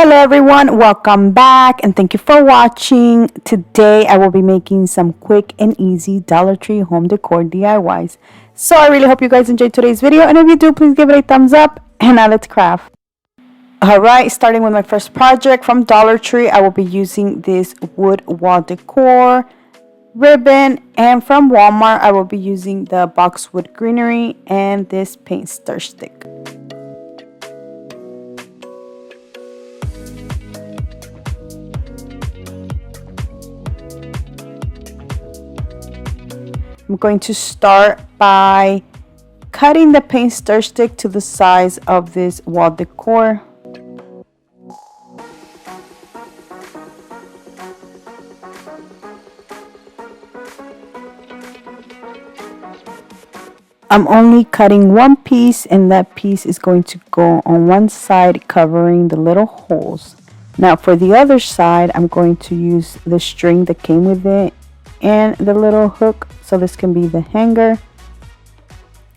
Hello everyone, welcome back and thank you for watching. Today I will be making some quick and easy Dollar Tree home decor DIYs. So I really hope you guys enjoyed today's video, and if you do, please give it a thumbs up and now let's craft. Alright, starting with my first project from Dollar Tree, I will be using this wood wall decor ribbon, and from Walmart I will be using the boxwood greenery and this paint stir stick. I'm going to start by cutting the paint stir stick to the size of this wall decor. I'm only cutting one piece, and that piece is going to go on one side covering the little holes. Now for the other side, I'm going to use the string that came with it and the little hook, so this can be the hanger.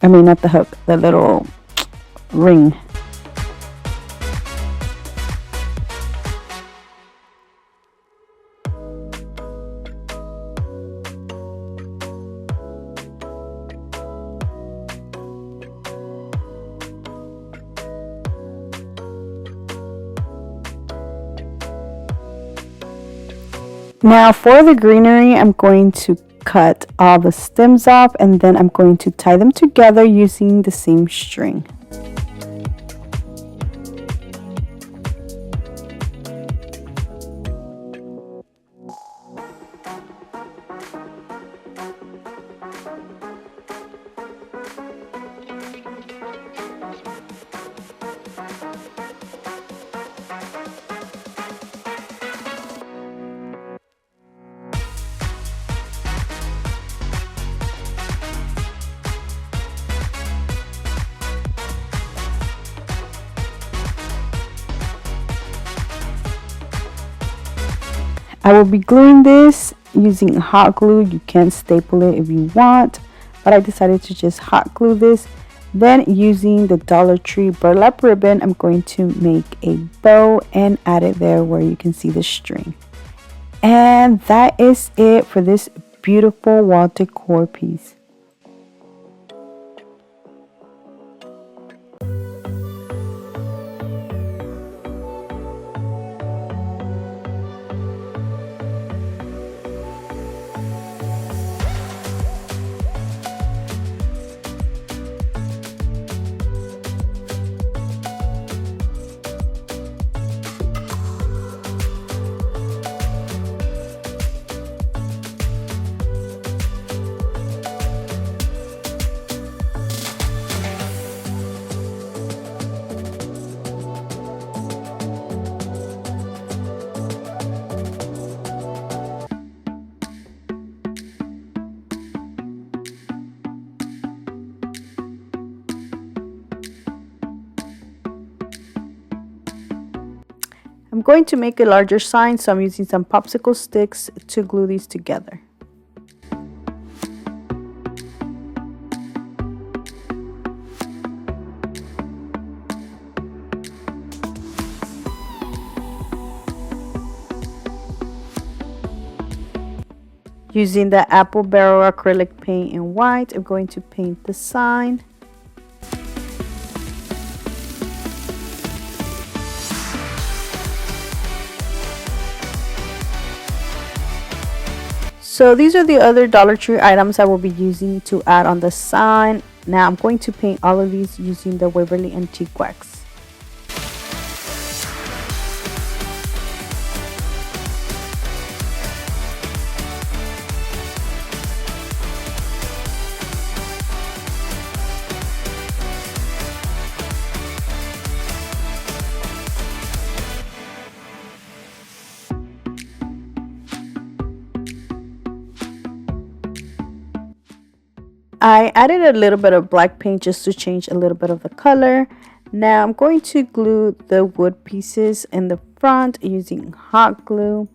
I mean, not the hook, the little ring. Now for the greenery, I'm going to cut all the stems off, and then I'm going to tie them together using the same string. I will be gluing this using hot glue. You can staple it if you want, but I decided to just hot glue this. Then using the Dollar Tree burlap ribbon, I'm going to make a bow and add it there where you can see the string. And that is it for this beautiful wall decor piece. I'm going to make a larger sign, so I'm using some popsicle sticks to glue these together. Using the apple barrel acrylic paint in white, I'm going to paint the sign. So these are the other Dollar Tree items I will be using to add on the sign. Now I'm going to paint all of these using the Waverly Antique Wax. I added a little bit of black paint just to change a little bit of the color. Now I'm going to glue the wood pieces in the front using hot glue.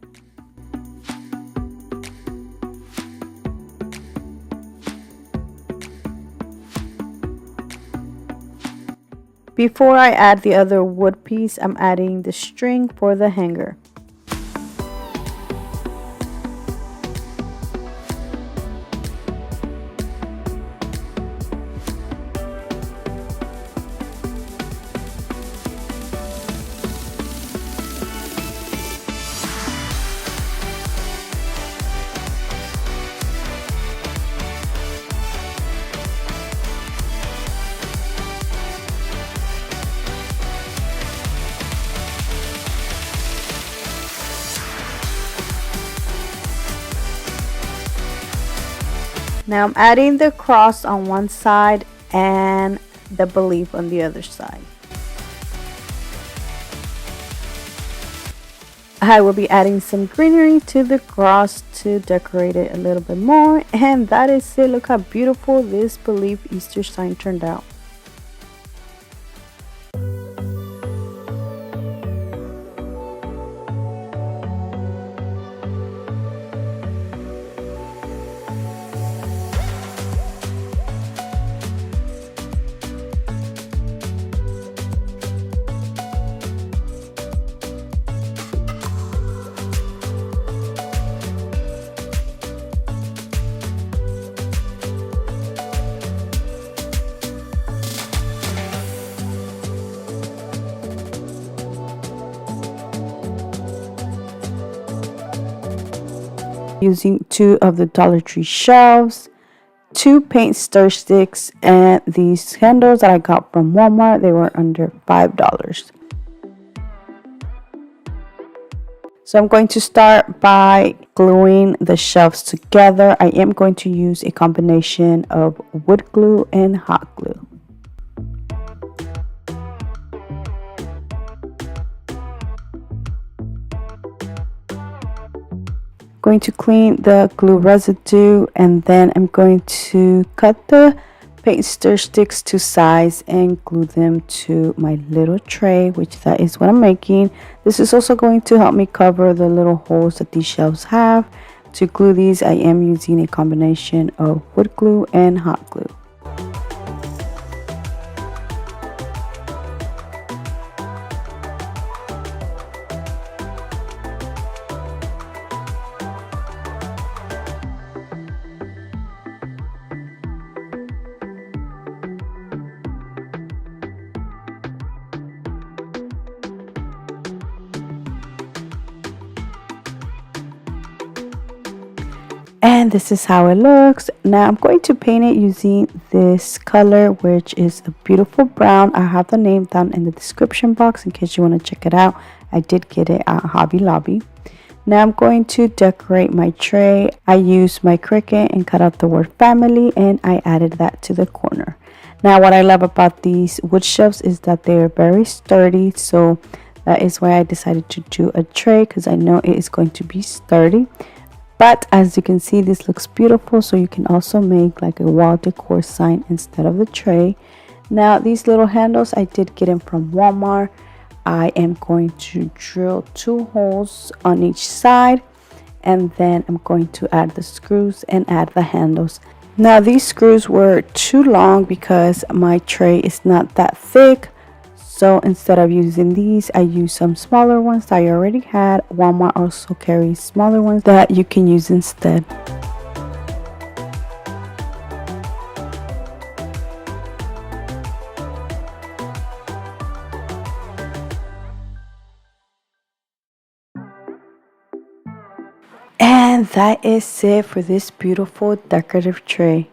Before I add the other wood piece, I'm adding the string for the hanger. Now I'm adding the cross on one side and the belief on the other side. I will be adding some greenery to the cross to decorate it a little bit more, and that is it. Look how beautiful this belief Easter sign turned out. Using 2 of the Dollar Tree shelves, 2 paint stir sticks, and these handles that I got from Walmart. They were under $5. So I'm going to start by gluing the shelves together. I am going to use a combination of wood glue and hot glue. Going to clean the glue residue, and then I'm going to cut the paint stir sticks to size and glue them to my little tray, which that is what I'm making. This is also going to help me cover the little holes that these shelves have. To glue these, I am using a combination of wood glue and hot glue. And this is how it looks. Now I'm going to paint it using this color, which is a beautiful brown. I have the name down in the description box in case you want to check it out. I did get it at Hobby Lobby. Now I'm going to decorate my tray. I used my Cricut and cut out the word family, and I added that to the corner. Now what I love about these wood shelves is that they are very sturdy, so that is why I decided to do a tray, because I know it is going to be sturdy. But as you can see, this looks beautiful, so you can also make like a wall decor sign instead of the tray. Now these little handles, I did get them from Walmart. I am going to drill 2 holes on each side, and then I'm going to add the screws and add the handles. Now these screws were too long because my tray is not that thick. So instead of using these, I use some smaller ones that I already had. Walmart also carries smaller ones that you can use instead. And that is it for this beautiful decorative tray.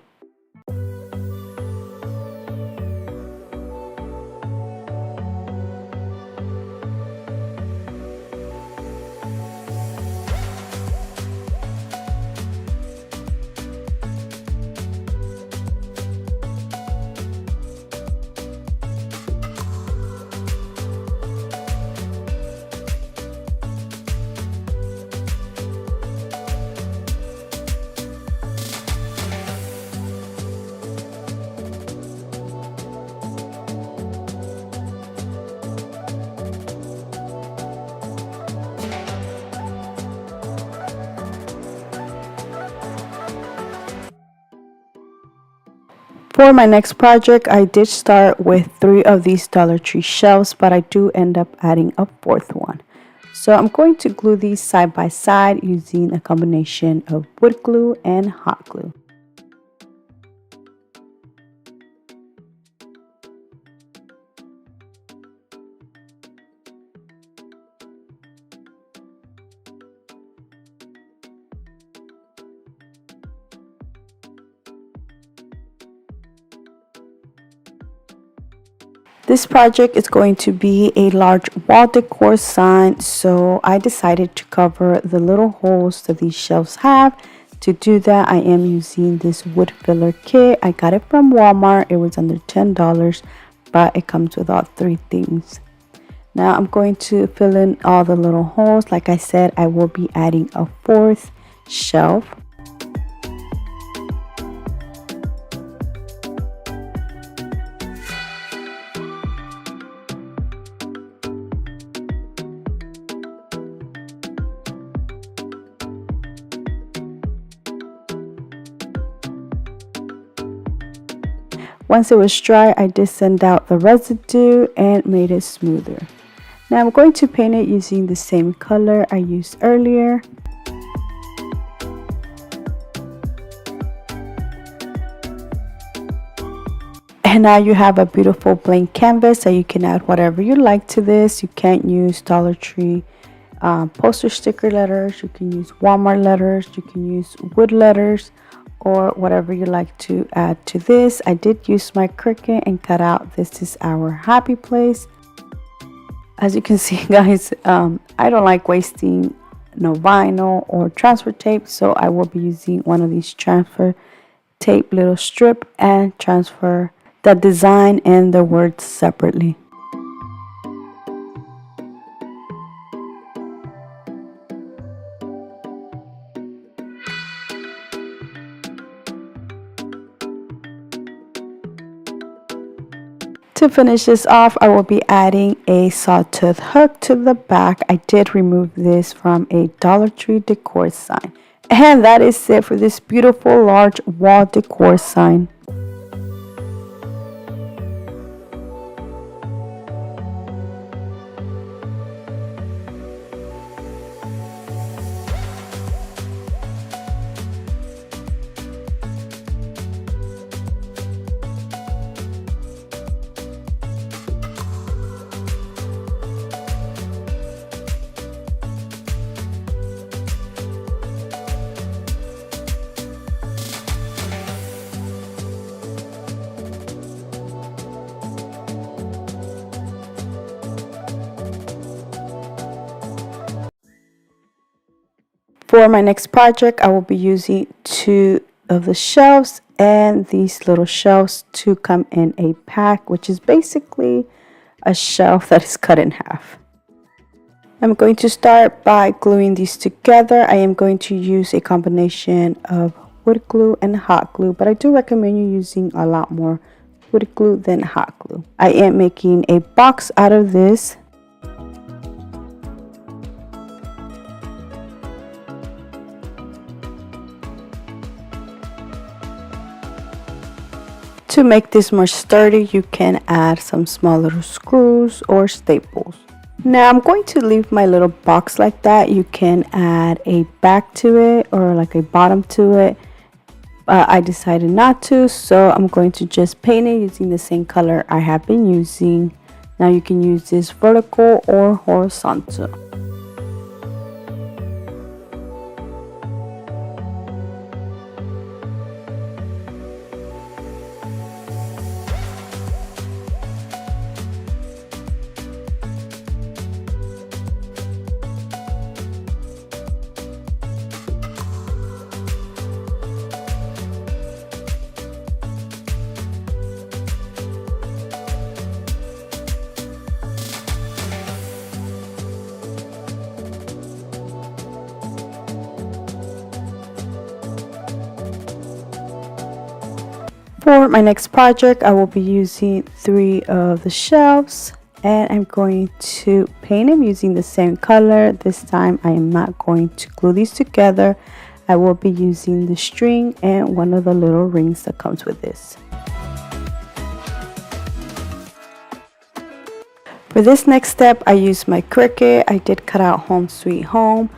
For my next project, I did start with 3 of these Dollar Tree shelves, but I do end up adding a 4th one. So I'm going to glue these side by side using a combination of wood glue and hot glue. This project is going to be a large wall decor sign, so I decided to cover the little holes that these shelves have. To do that, I am using this wood filler kit. I got it from Walmart. It was under $10, but it comes with all 3 things. Now I'm going to fill in all the little holes. Like I said, I will be adding a 4th shelf. Once it was dry, I did send out the residue and made it smoother. Now I'm going to paint it using the same color I used earlier. And now you have a beautiful blank canvas that you can add whatever you like to this. You can't use Dollar Tree poster sticker letters. You can use Walmart letters. You can use wood letters, or whatever you like to add to this. I did use my Cricut and cut out "This is our happy place." As you can see, guys, I don't like wasting no vinyl or transfer tape, so I will be using one of these transfer tape little strip and transfer the design and the words separately. To finish this off, I will be adding a sawtooth hook to the back. I did remove this from a Dollar Tree decor sign. And that is it for this beautiful large wall decor sign. For my next project, I will be using 2 of the shelves and these little shelves to come in a pack, which is basically a shelf that is cut in half. I'm going to start by gluing these together. I am going to use a combination of wood glue and hot glue, but I do recommend you using a lot more wood glue than hot glue. I am making a box out of this. To make this more sturdy, you can add some small little screws or staples. Now I'm going to leave my little box like that. You can add a back to it or like a bottom to it. I decided not to, so I'm going to just paint it using the same color I have been using. Now you can use this vertical or horizontal. For my next project, I will be using 3 of the shelves, and I'm going to paint them using the same color. This time I am not going to glue these together. I will be using the string and one of the little rings that comes with this. For this next step, I used my Cricut. I did cut out Home Sweet Home,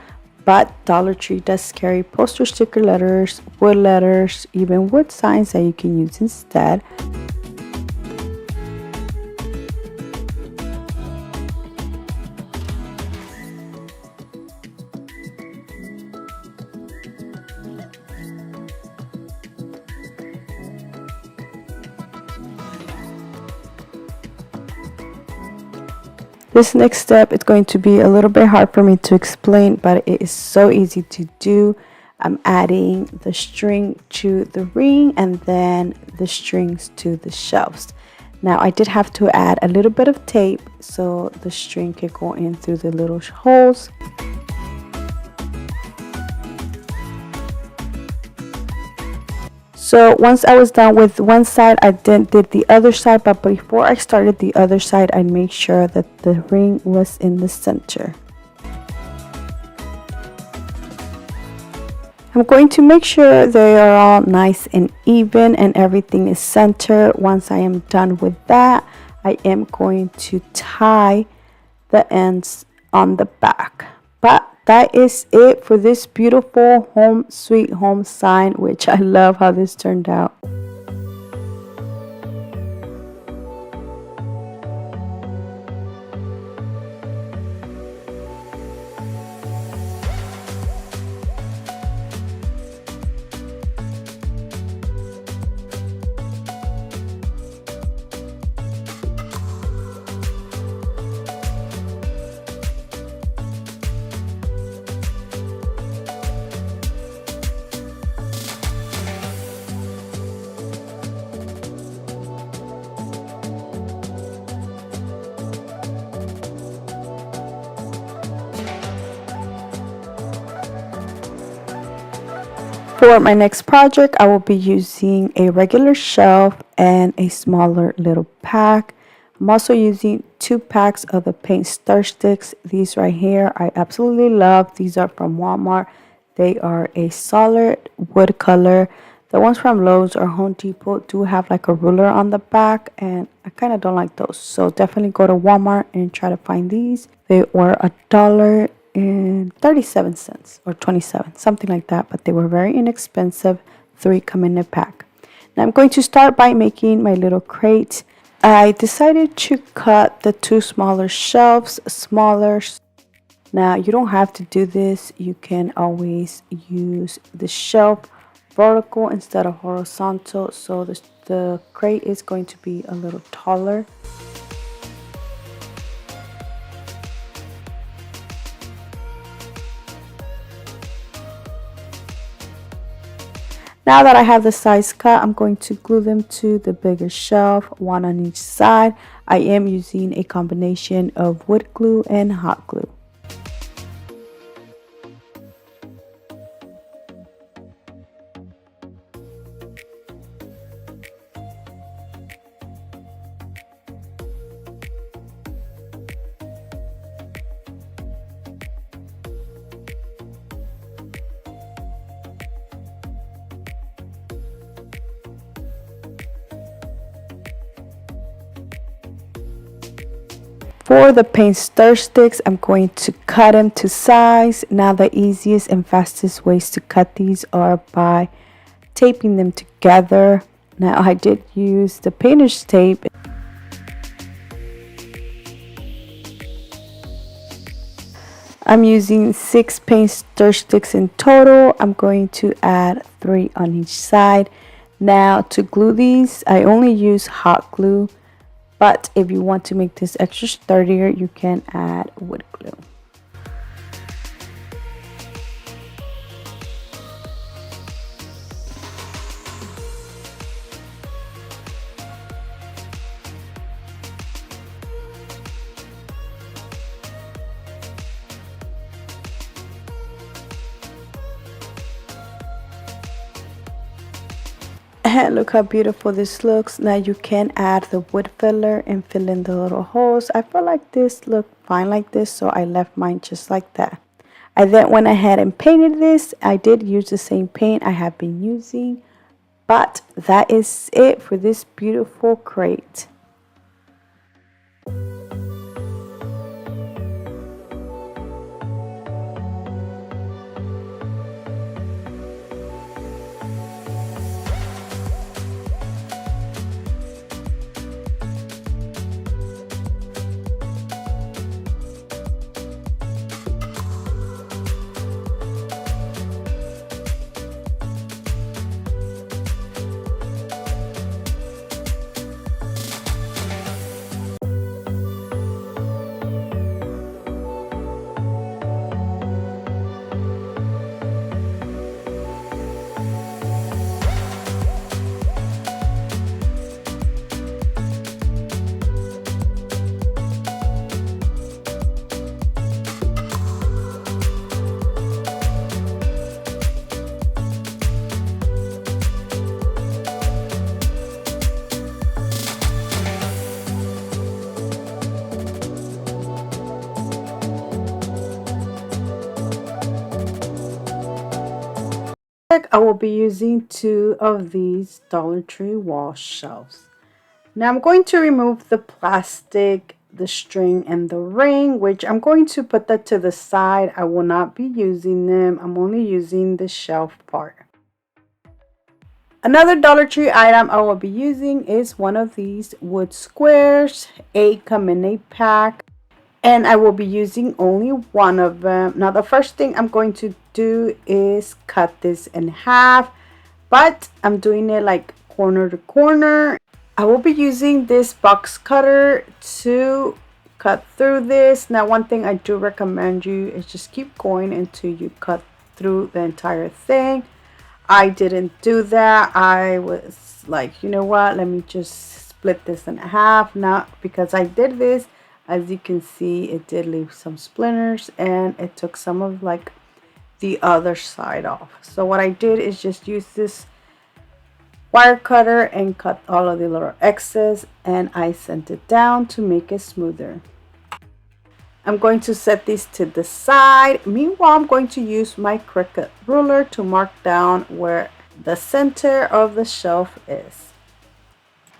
but Dollar Tree does carry poster sticker letters, wood letters, even wood signs that you can use instead. This next step is going to be a little bit hard for me to explain, but it is so easy to do. I'm adding the string to the ring and then the strings to the shelves. Now I did have to add a little bit of tape so the string could go in through the little holes. So once I was done with one side, I then did the other side, but before I started the other side, I made sure that the ring was in the center. I'm going to make sure they are all nice and even and everything is centered. Once I am done with that, I am going to tie the ends on the back. But that is it for this beautiful Home Sweet Home sign, which I love how this turned out. For my next project, I will be using a regular shelf and a smaller little pack. I'm also using 2 packs of the paint stir sticks. These right here, I absolutely love. These are from Walmart. They are a solid wood color. The ones from Lowe's or Home Depot do have like a ruler on the back, and I kind of don't like those. So definitely go to Walmart and try to find these. They were $1.37 or 27, something like that, but they were very inexpensive. 3 come in a pack. Now I'm going to start by making my little crate. I decided to cut the 2 smaller shelves smaller. Now you don't have to do this. You can always use the shelf vertical instead of horizontal, so the crate is going to be a little taller. Now that I have the size cut, I'm going to glue them to the bigger shelf, one on each side. I am using a combination of wood glue and hot glue. For the paint stir sticks, I'm going to cut them to size. Now the easiest and fastest ways to cut these are by taping them together. Now I did use the painter's tape. I'm using 6 paint stir sticks in total. I'm going to add 3 on each side. Now to glue these, I only use hot glue. But if you want to make this extra sturdier, you can add wood glue. And look how beautiful this looks. Now you can add the wood filler and fill in the little holes. I felt like this looked fine like this, so I left mine just like that. I then went ahead and painted this. I did use the same paint I have been using, but that is it for this beautiful crate. I will be using 2 of these Dollar Tree wall shelves. Now I'm going to remove the plastic, the string, and the ring, which I'm going to put that to the side. I will not be using them. I'm only using the shelf part. Another Dollar Tree item I will be using is one of these wood squares. 8 come in a pack. And I will be using only one of them. Now the first thing I'm going to do is cut this in half, but I'm doing it like corner to corner. I will be using this box cutter to cut through this. Now one thing I do recommend you is just keep going until you cut through the entire thing. I didn't do that. I was like, you know what, let me just split this in half. Now because I did this, as you can see, it did leave some splinters and it took some of like the other side off. So what I did is just use this wire cutter and cut all of the little excess, and I sent it down to make it smoother. I'm going to set these to the side. Meanwhile, I'm going to use my Cricut ruler to mark down where the center of the shelf is.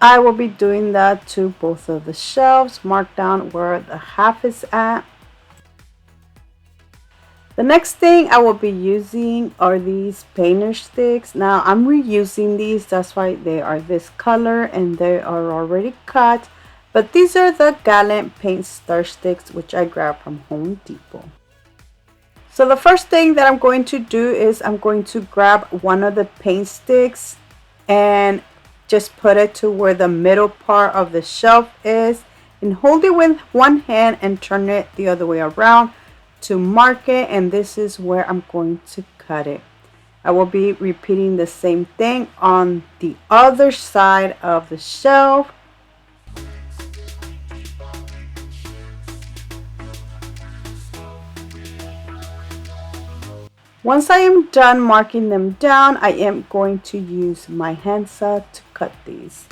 I will be doing that to both of the shelves, mark down where the half is at. The next thing I will be using are these painter sticks. Now I'm reusing these, that's why they are this color and they are already cut. But these are the Gallant paint star sticks, which I grabbed from Home Depot. So the first thing that I'm going to do is I'm going to grab one of the paint sticks and just put it to where the middle part of the shelf is, and hold it with one hand and turn it the other way around to mark it, and this is where I'm going to cut it. I will be repeating the same thing on the other side of the shelf. Once I am done marking them down, I am going to use my handsaw to cut these.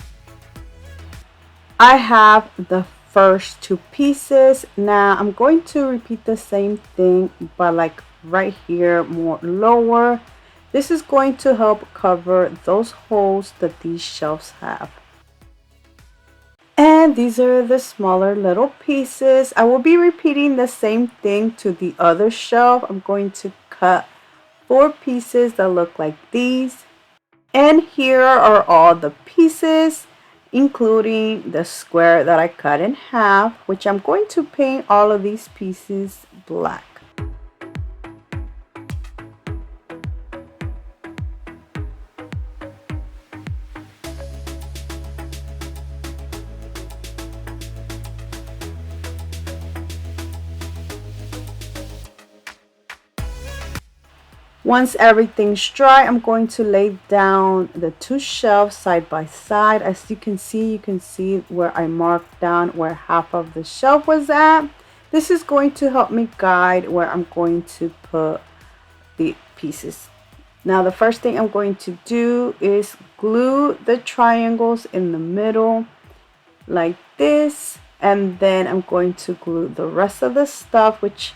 I have the first 2 pieces. Now I'm going to repeat the same thing, but like right here, more lower. This is going to help cover those holes that these shelves have. And these are the smaller little pieces. I will be repeating the same thing to the other shelf. I'm going to cut 4 pieces that look like these. And here are all the pieces, including the square that I cut in half, which I'm going to paint all of these pieces black. Once everything's dry, I'm going to lay down the 2 shelves side by side. As you can see where I marked down where half of the shelf was at. This is going to help me guide where I'm going to put the pieces. Now the first thing I'm going to do is glue the triangles in the middle like this, and then I'm going to glue the rest of the stuff, which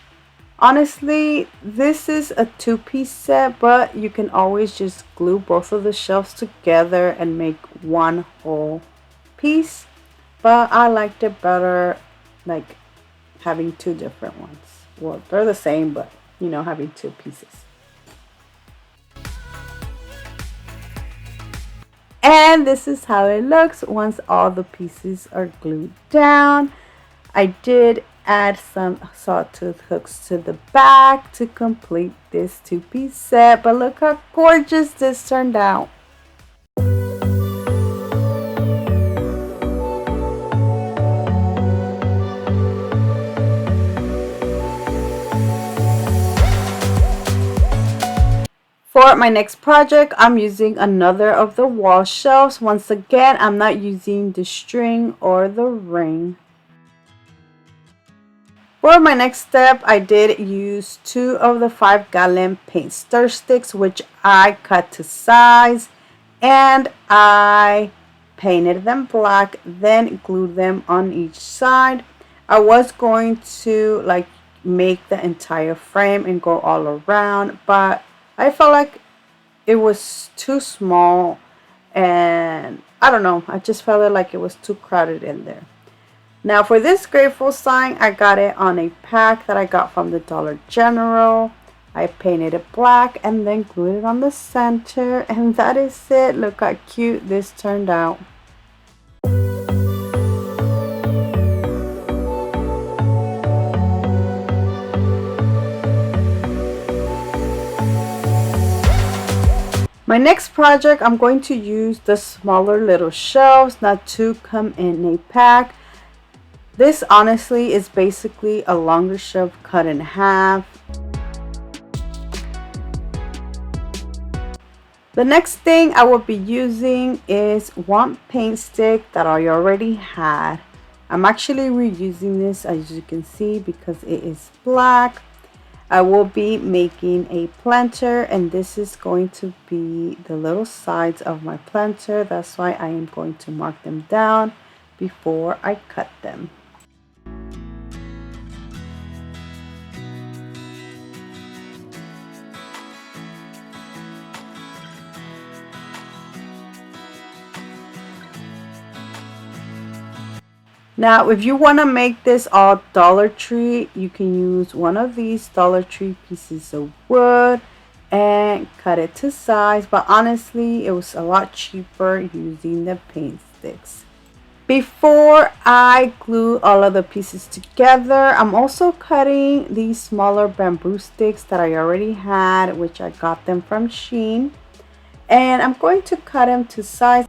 honestly, this is a 2-piece set, but you can always just glue both of the shelves together and make one whole piece. But I liked it better like having 2 different ones. Well, they're the same, but you know, having 2 pieces. And this is how it looks once all the pieces are glued down. I did add some sawtooth hooks to the back to complete this 2-piece set, but look how gorgeous this turned out. For my next project, I'm using another of the wall shelves. Once again, I'm not using the string or the ring. For my next step, I did use 2 of the 5 gallon paint stir sticks, which I cut to size, and I painted them black, then glued them on each side. I was going to like make the entire frame and go all around, but I felt like it was too small, and I don't know, I just felt like it was too crowded in there. Now for this grateful sign, I got it on a pack that I got from the Dollar General. I painted it black and then glued it on the center, and that is it. Look how cute this turned out. My next project, I'm going to use the smaller little shelves, not to come in a pack. This honestly is basically a longer shelf cut in half. The next thing I will be using is one paint stick that I already had. I'm actually reusing this, as you can see, because it is black. I will be making a planter, and this is going to be the little sides of my planter. That's why I am going to mark them down before I cut them. Now, if you want to make this all Dollar Tree, you can use one of these Dollar Tree pieces of wood and cut it to size. But honestly, it was a lot cheaper using the paint sticks. Before I glue all of the pieces together, I'm also cutting these smaller bamboo sticks that I already had, which I got them from Shein. And I'm going to cut them to size.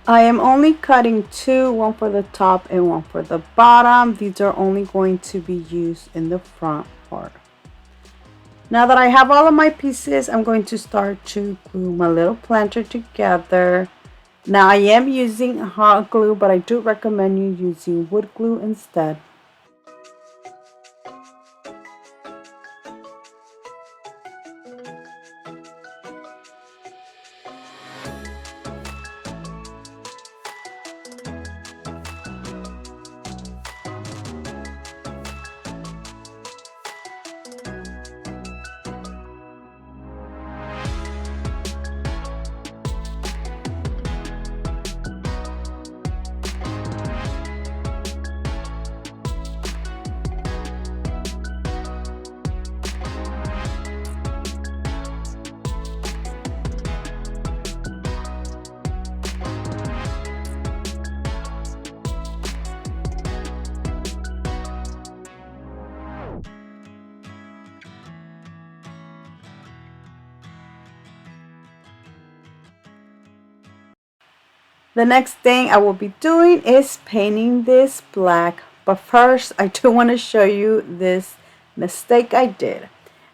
I am only cutting two, one for the top and one for the bottom. These are only going to be used in the front part. Now that I have all of my pieces, I'm going to start to glue my little planter together. Now I am using hot glue, but I do recommend you using wood glue instead. The next thing I will be doing is painting this black. But first, I do want to show you this mistake I did.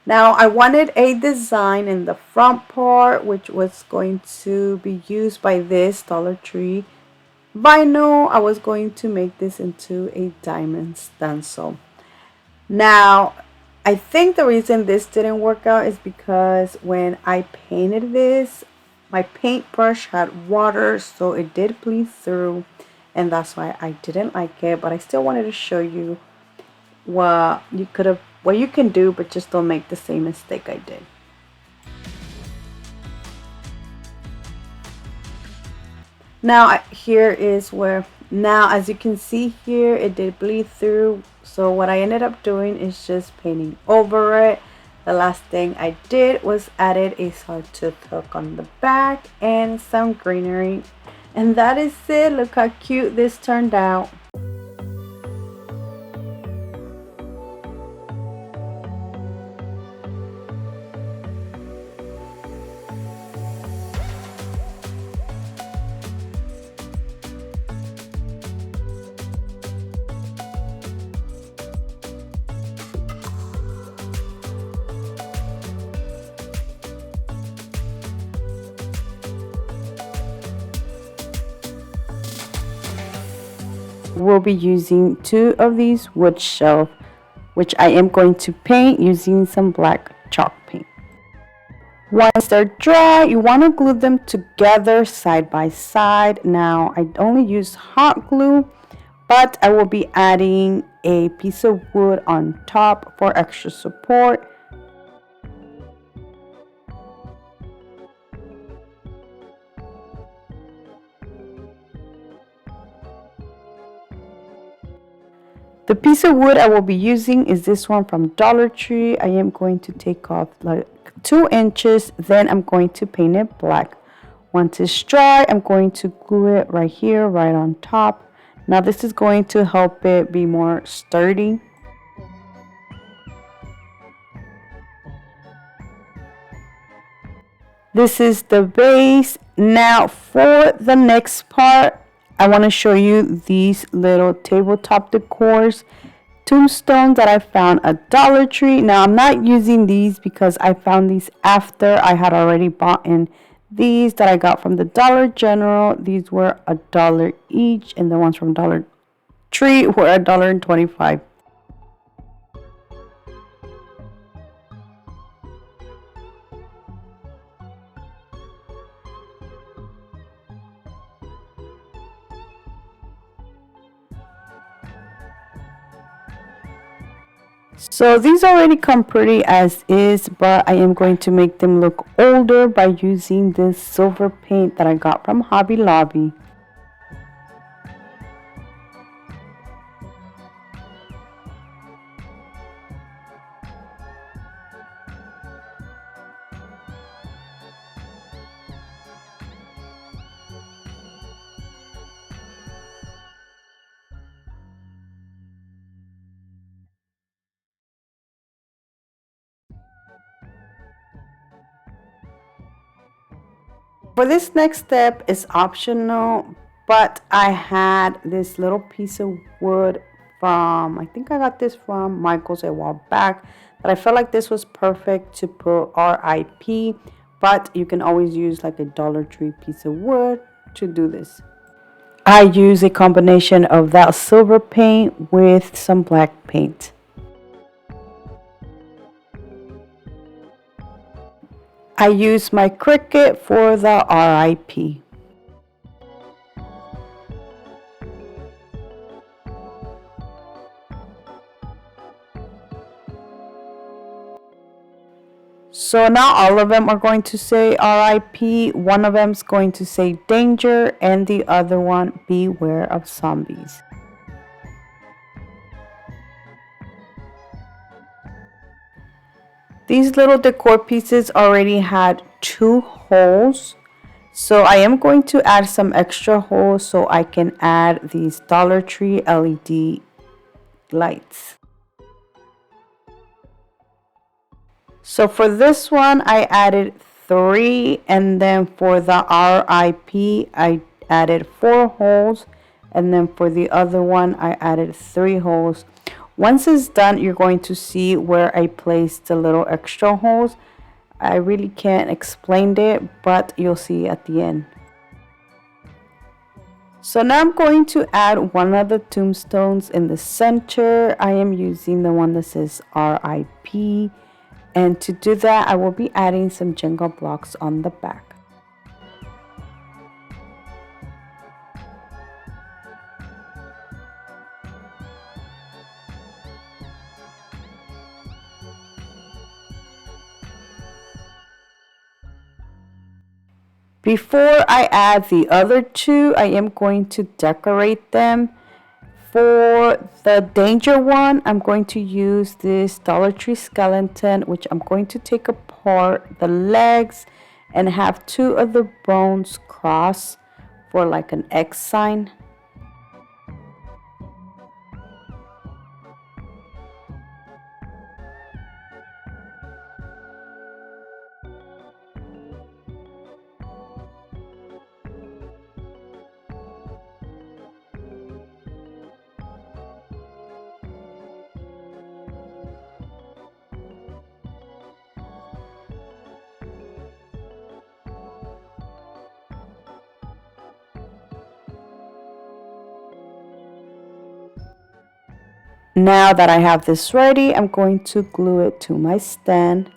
Now, I wanted a design in the front part, which was going to be used by this Dollar Tree vinyl. I was going to make this into a diamond stencil. Now, I think the reason this didn't work out is because when I painted this, my paintbrush had water, so it did bleed through, and that's why I didn't like it. But I still wanted to show you what you can do, but just don't make the same mistake I did. Now here is where, now as you can see here, it did bleed through. So what I ended up doing is just painting over it. The last thing I did was added a sawtooth hook on the back and some greenery. And that is it. Look how cute this turned out. We'll be using two of these wood shelves, which I am going to paint using some black chalk paint. Once they're dry, you want to glue them together side by side. Now I only use hot glue, but I will be adding a piece of wood on top for extra support. The piece of wood I will be using is this one from Dollar Tree. I am going to take off like 2 inches, then I'm going to paint it black. Once it's dry, I'm going to glue it right here, right on top. Now this is going to help it be more sturdy. This is the base. Now for the next part, I want to show you these little tabletop decors, tombstones that I found at Dollar Tree. Now I'm not using these because I found these after I had already bought in these that I got from the Dollar General. These were $1 each, and the ones from Dollar Tree were $1.25. So these already come pretty as is, but I am going to make them look older by using this silver paint that I got from Hobby Lobby. For this next step is optional, but I had this little piece of wood from, I think I got this from Michael's a while back, but I felt like this was perfect to put RIP, but you can always use like a Dollar Tree piece of wood to do this. I use a combination of that silver paint with some black paint. I use my Cricut for the RIP. So now all of them are going to say RIP. One of them is going to say danger, and the other one beware of zombies. These little decor pieces already had 2 holes. So I am going to add some extra holes so I can add these Dollar Tree LED lights. So for this one, I added 3, and then for the RIP, I added 4 holes, and then for the other one, I added 3 holes. Once it's done, you're going to see where I placed the little extra holes. I really can't explain it, but you'll see at the end. So now I'm going to add one of the tombstones in the center. I am using the one that says RIP. And to do that, I will be adding some Jenga blocks on the back. Before I add the other 2, I am going to decorate them. For the danger one, I'm going to use this Dollar Tree skeleton, which I'm going to take apart the legs and have 2 of the bones cross for like an X sign. Now that I have this ready, I'm going to glue it to my stand.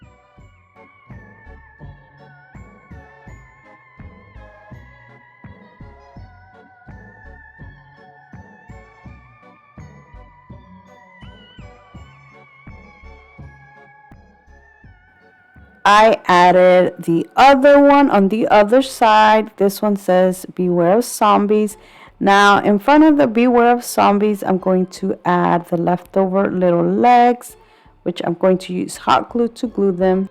I added the other one on the other side. This one says beware of zombies. Now, in front of the Beware of Zombies, I'm going to add the leftover little legs, which I'm going to use hot glue to glue them.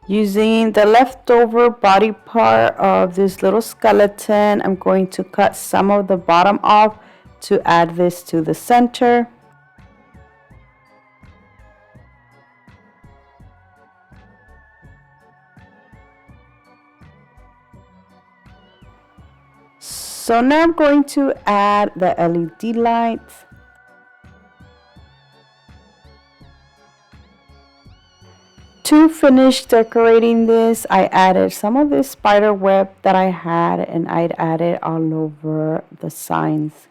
Using the leftover body part of this little skeleton, I'm going to cut some of the bottom off to add this to the center. So now I'm going to add the LED lights. To finish decorating this, I added some of this spider web that I had, and I'd added all over the signs.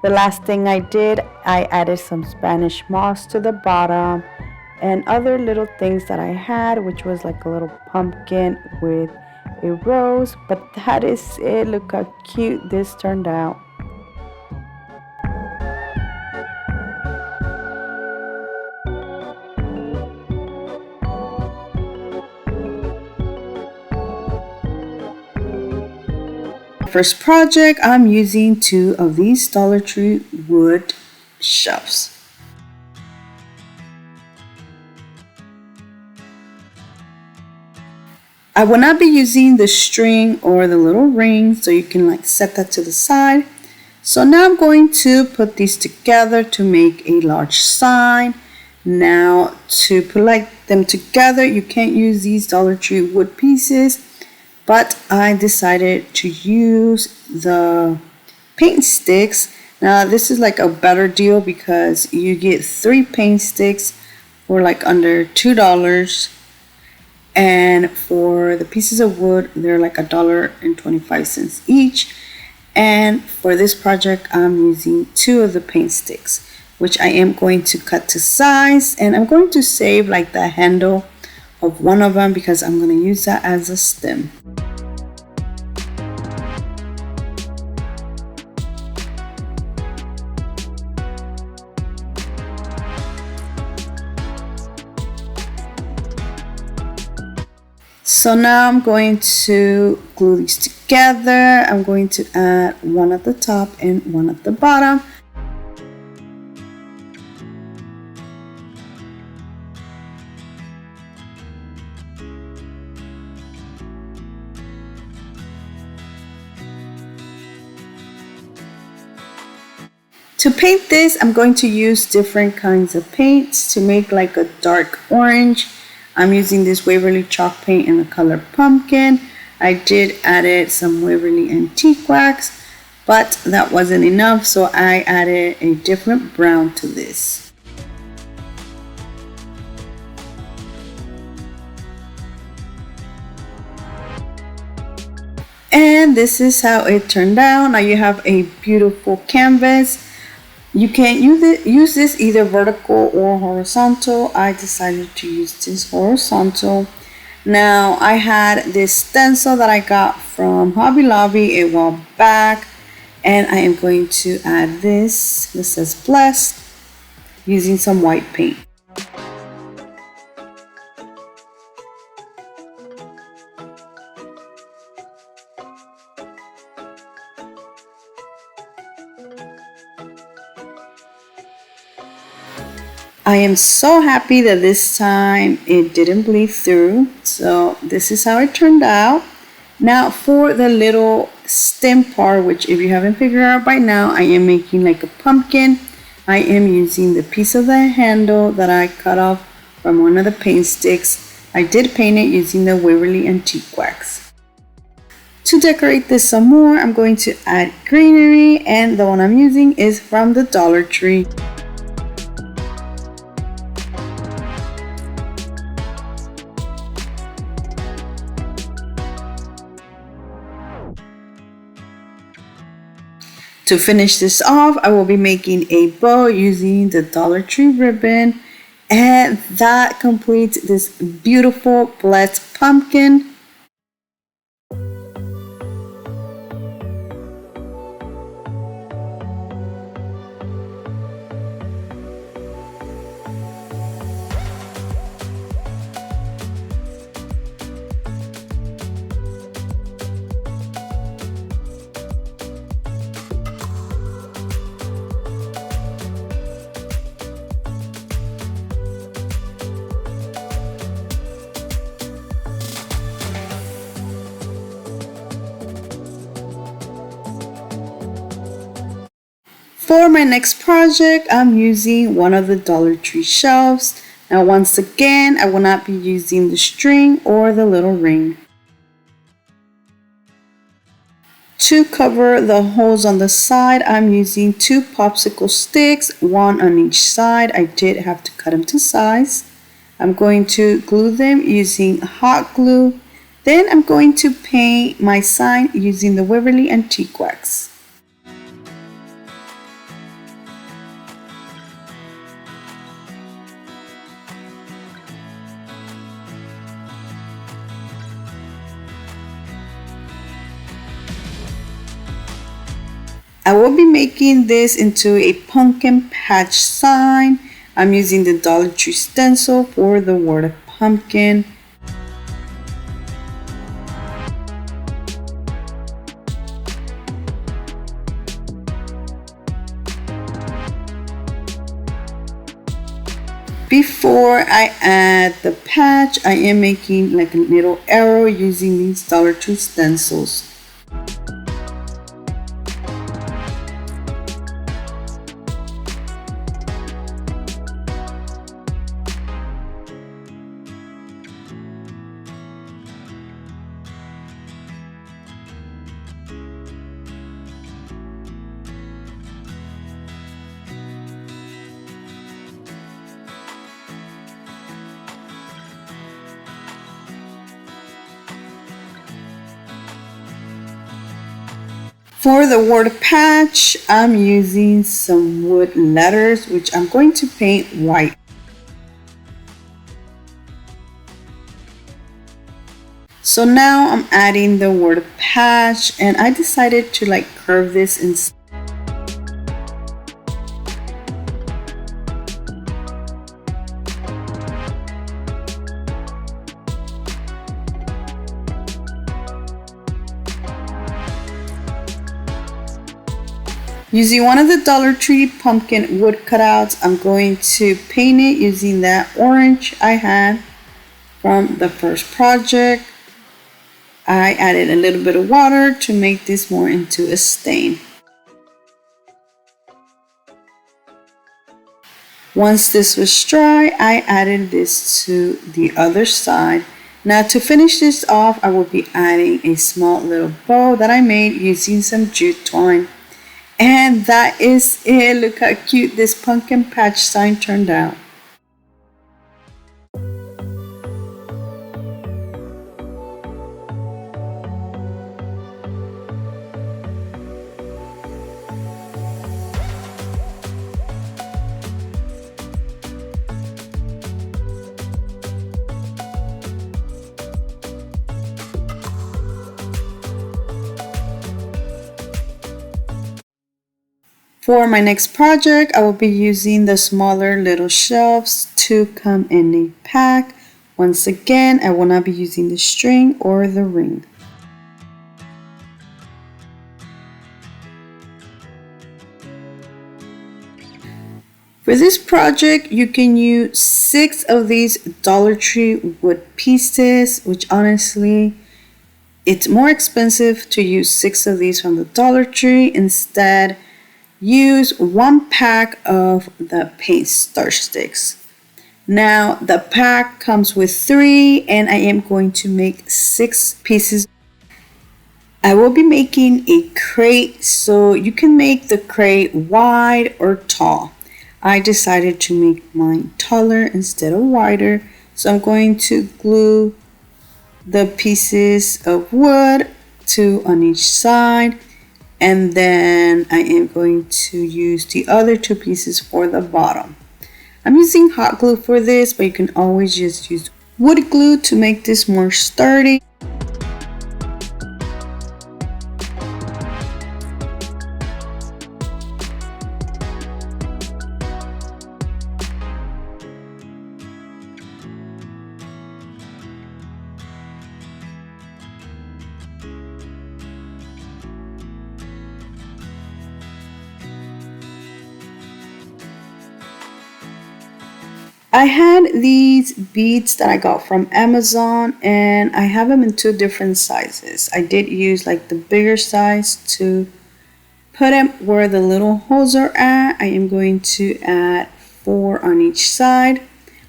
The last thing I did, I added some Spanish moss to the bottom and other little things that I had, which was like a little pumpkin with a rose. But that is it. Look how cute this turned out. First project, I'm using 2 of these Dollar Tree wood shelves. I will not be using the string or the little ring, so you can like set that to the side. So now I'm going to put these together to make a large sign. Now to put like them together, you can't use these Dollar Tree wood pieces, but I decided to use the paint sticks. Now this is like a better deal because you get 3 paint sticks for like under $2. And for the pieces of wood, they're like $1.25 each. And for this project, I'm using 2 of the paint sticks, which I am going to cut to size. And I'm going to save like the handle of one of them because I'm going to use that as a stem. So now I'm going to glue these together. I'm going to add one at the top and one at the bottom. To paint this, I'm going to use different kinds of paints to make like a dark orange. I'm using this Waverly chalk paint in the color pumpkin. I did added some Waverly antique wax, but that wasn't enough, so I added a different brown to this. And this is how it turned out. Now you have a beautiful canvas. You can use this either vertical or horizontal. I decided to use this horizontal. Now I had this stencil that I got from Hobby Lobby a while back, and I am going to add this. This says blessed, using some white paint. I am so happy that this time it didn't bleed through. So this is how it turned out. Now for the little stem part, which if you haven't figured out by now, I am making like a pumpkin. I am using the piece of the handle that I cut off from one of the paint sticks. I did paint it using the Waverly antique wax. To decorate this some more, I'm going to add greenery, and the one I'm using is from the Dollar Tree. To finish this off, I will be making a bow using the Dollar Tree ribbon, and that completes this beautiful blessed pumpkin. For my next project, I'm using one of the Dollar Tree shelves. Now once again, I will not be using the string or the little ring. To cover the holes on the side, I'm using 2 popsicle sticks, 1 on each side. I did have to cut them to size. I'm going to glue them using hot glue. Then I'm going to paint my sign using the Waverly Antique Wax. I will be making this into a pumpkin patch sign. I'm using the Dollar Tree stencil for the word pumpkin. Before I add the patch, I am making like a little arrow using these Dollar Tree stencils. For the word patch, I'm using some wood letters, which I'm going to paint white. So now I'm adding the word patch, and I decided to like curve this instead. Using one of the Dollar Tree pumpkin wood cutouts, I'm going to paint it using that orange I had from the first project. I added a little bit of water to make this more into a stain. Once this was dry, I added this to the other side. Now to finish this off, I will be adding a small little bow that I made using some jute twine. And that is it. Look how cute this pumpkin patch sign turned out. For my next project, I will be using the smaller little shelves to come in a pack. Once again, I will not be using the string or the ring. For this project, you can use 6 of these Dollar Tree wood pieces, which honestly, it's more expensive to use 6 of these from the Dollar Tree. Instead, use 1 pack of the paint starch sticks. Now the pack comes with 3 and I am going to make 6 pieces. I will be making a crate, so you can make the crate wide or tall. I decided to make mine taller instead of wider, so I'm going to glue the pieces of wood 2 on each side. And then I am going to use the other 2 pieces for the bottom. I'm using hot glue for this, but you can always just use wood glue to make this more sturdy. I had these beads that I got from Amazon and I have them in 2 different sizes. I did use like the bigger size to put them where the little holes are at. I am going to add 4 on each side.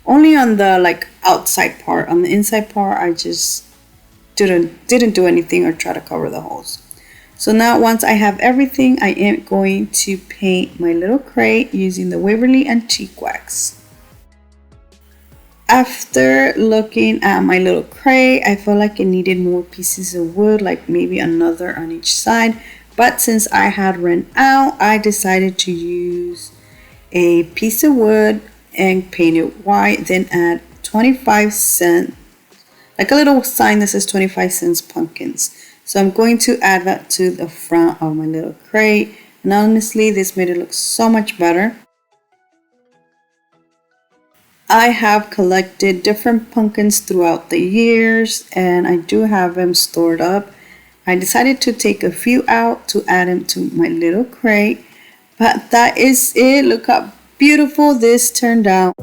Only on the like outside part. On the inside part, I just didn't do anything or try to cover the holes. So now once I have everything, I am going to paint my little crate using the Waverly Antique Wax. After looking at my little crate, I felt like it needed more pieces of wood, like maybe another on each side. But since I had run out, I decided to use a piece of wood and paint it white, then add 25 cents, like a little sign that says 25 cents pumpkins. So I'm going to add that to the front of my little crate. And honestly, this made it look so much better. I have collected different pumpkins throughout the years and I do have them stored up. I decided to take a few out to add them to my little crate. But that is it. Look how beautiful this turned out.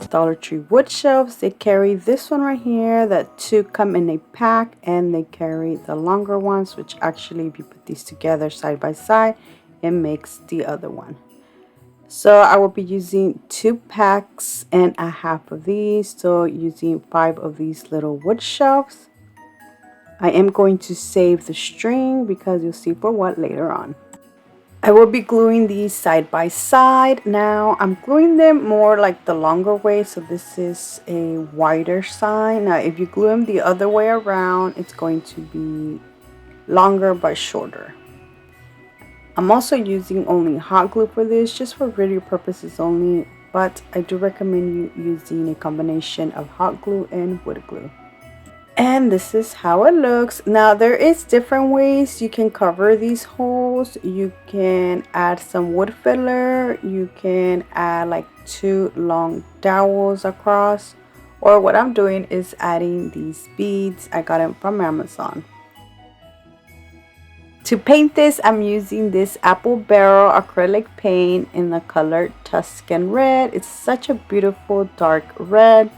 Dollar Tree wood shelves. They carry this one right here. That two come in a pack, and they carry the longer ones, which actually if you put these together side by side, it makes the other one. So I will be using 2 packs and a half of these, so using 5 of these little wood shelves. I am going to save the string because you'll see for what later on. I will be gluing these side by side. Now I'm gluing them more like the longer way, so this is a wider side. Now if you glue them the other way around, it's going to be longer but shorter. I'm also using only hot glue for this, just for video purposes only, but I do recommend you using a combination of hot glue and wood glue. And this is how it looks. Now there is different ways you can cover these holes. You can add some wood filler, you can add like 2 long dowels across, or what I'm doing is adding these beads. I got them from Amazon. To paint this, I'm using this apple barrel acrylic paint in the color Tuscan red. It's such a beautiful dark red.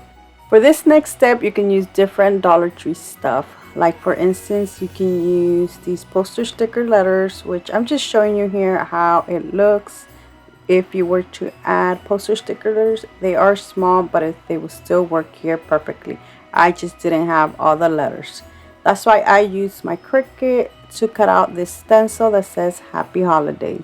For this next step, you can use different Dollar Tree stuff. Like for instance, you can use these poster sticker letters, which I'm just showing you here how it looks. If you were to add poster sticker letters, they are small, but they will still work here perfectly. I just didn't have all the letters. That's why I used my Cricut to cut out this stencil that says Happy Holidays.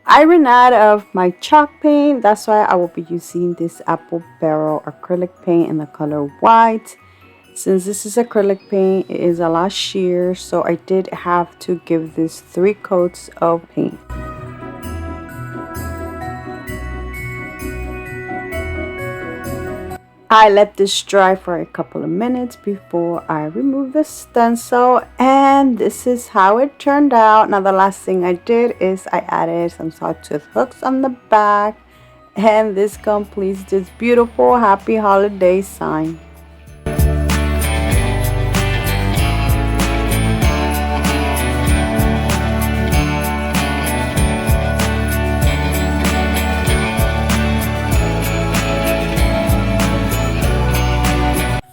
I ran out of my chalk paint, that's why I will be using this apple barrel acrylic paint in the color white. Since this is acrylic paint, it is a lot sheer, so I did have to give this 3 coats of paint. I let this dry for a couple of minutes before I remove the stencil, and this is how it turned out. Now the last thing I did is I added some sawtooth hooks on the back, and this completes this beautiful Happy Holiday sign.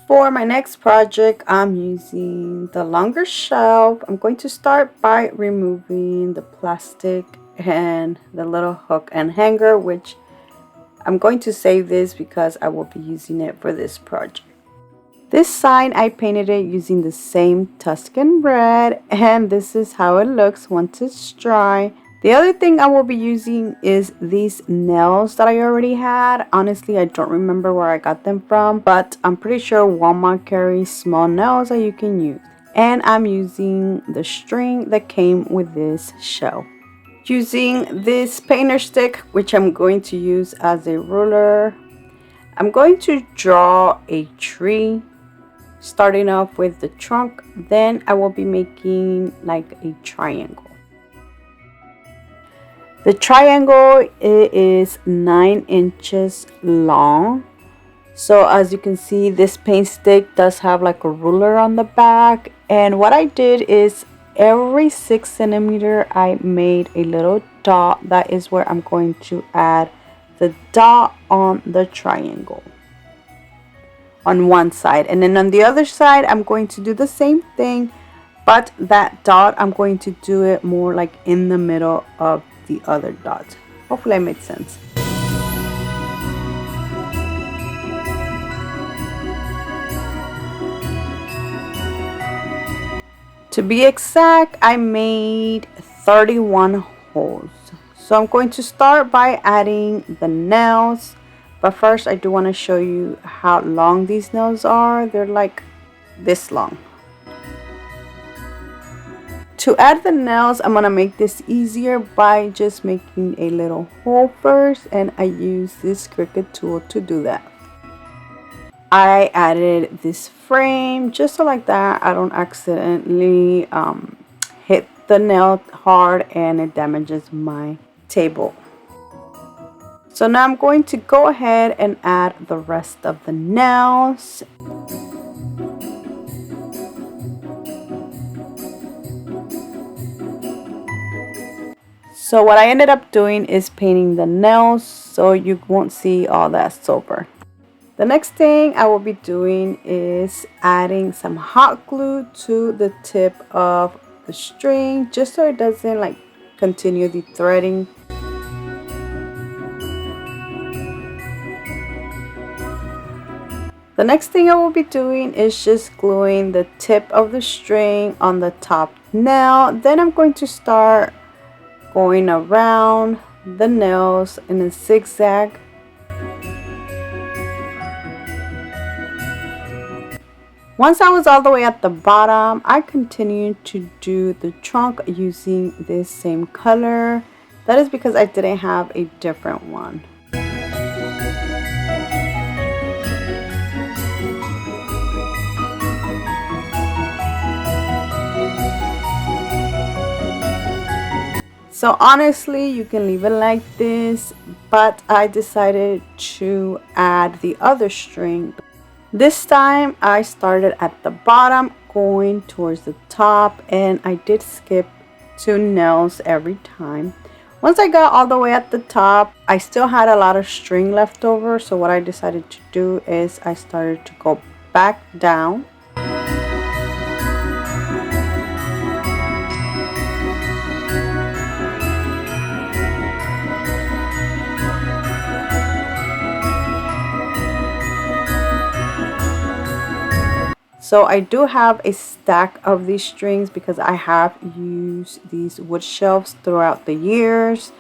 For my next project, I'm using the longer shelf. I'm going to start by removing the plastic and the little hook and hanger, which I'm going to save this because I will be using it for this project. This sign I painted it using the same Tuscan red, and this is how it looks once it's dry. The other thing I will be using is these nails that I already had. Honestly, I don't remember where I got them from, but I'm pretty sure Walmart carries small nails that you can use. And I'm using the string that came with this shell. Using this painter stick, which I'm going to use as a ruler, I'm going to draw a tree, starting off with the trunk. Then I will be making like a triangle. The triangle is 9 inches long. So as you can see, this paint stick does have like a ruler on the back. And what I did is every 6 centimeter I made a little dot. That is where I'm going to add the dot on the triangle on one side. And then on the other side, I'm going to do the same thing. But that dot, I'm going to do it more like in the middle of the other dots. Hopefully I made sense. To be exact, I made 31 holes. So I'm going to start by adding the nails. But first, I do want to show you how long these nails are. They're like this long. To add the nails, I'm going to make this easier by just making a little hole first, and I use this Cricut tool to do that. I added this frame just so like that I don't accidentally hit the nail hard and it damages my table. So now I'm going to go ahead and add the rest of the nails. So what I ended up doing is painting the nails so you won't see all that silver. The next thing I will be doing is adding some hot glue to the tip of the string just so it doesn't like continue the threading. The next thing I will be doing is just gluing the tip of the string on the top nail. Then I'm going to start going around the nails in a zigzag. Once I was all the way at the bottom, I continued to do the trunk using this same color. That is because I didn't have a different one. So honestly, you can leave it like this, but I decided to add the other string. This time I started at the bottom going towards the top, and I did skip 2 nails every time. Once I got all the way at the top, I still had a lot of string left over, so what I decided to do is I started to go back down. So I do have a stack of these strings because I have used these wood shelves throughout the years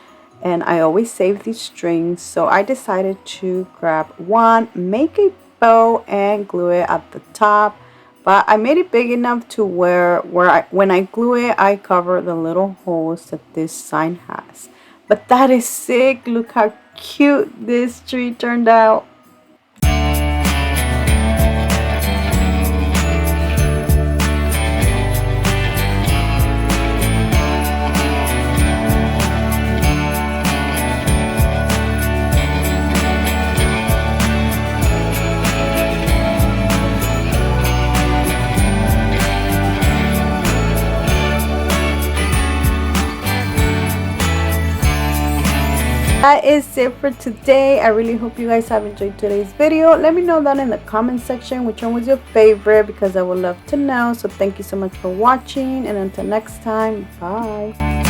and I always save these strings. So I decided to grab one, make a bow and glue it at the top. But I made it big enough to where when I glue it, I cover the little holes that this sign has. But that is sick. Look how cute this tree turned out. That is it for today. I really hope you guys have enjoyed today's video. Let me know down in the comment section which one was your favorite because I would love to know. So thank you so much for watching, and until next time, bye.